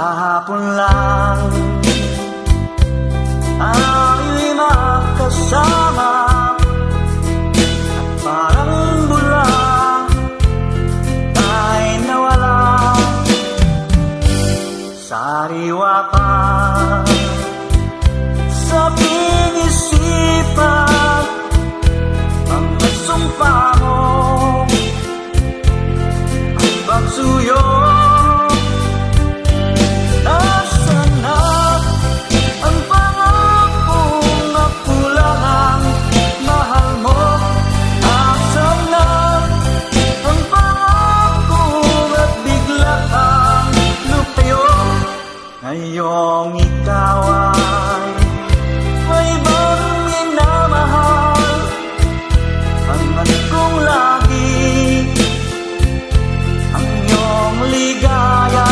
Kahapon lang tayo'y magkasama, at parang bula ay nawala. Sariwa pa sa aking isipan ang nagsumpa mo, ang pagsuyo. Nasaan na ang pangakong napulang mahal mo? Nasaan na ang pangakong at bigla kang lupayo? Ngayong ikaw ay may ibang minamahal, hangad kong lagi ang iyong ligaya.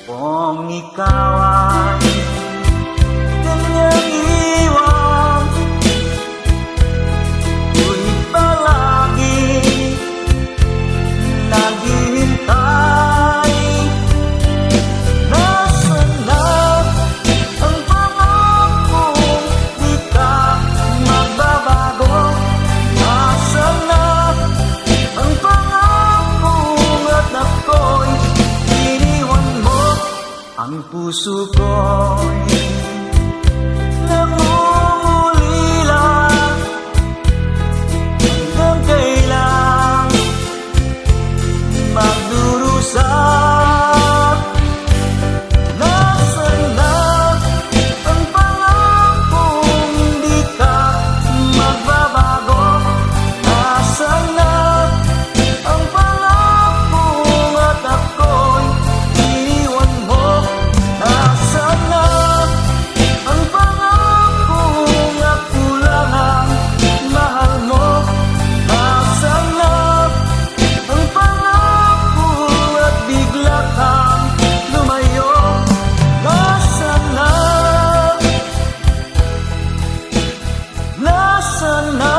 Kung ikaw ay kanyang iwan, ako'y palagi naghihintay. Nasaan na ang pangakong di ka magbabago? Nasaan na ang pangakong at ako'y iniwan mo? Ang puso ko'y namumulila, hanggang kailan magdurusa? Nasaan na ang pangakong di ka magbabago? Nasaan na ang pangakong at ako'y iniwan mo? Nasaan na ang pangakong at kulang ang mahal mo? Nasaan na ang pangakong at bigla kang lumayo? Nasaan na? Nasaan na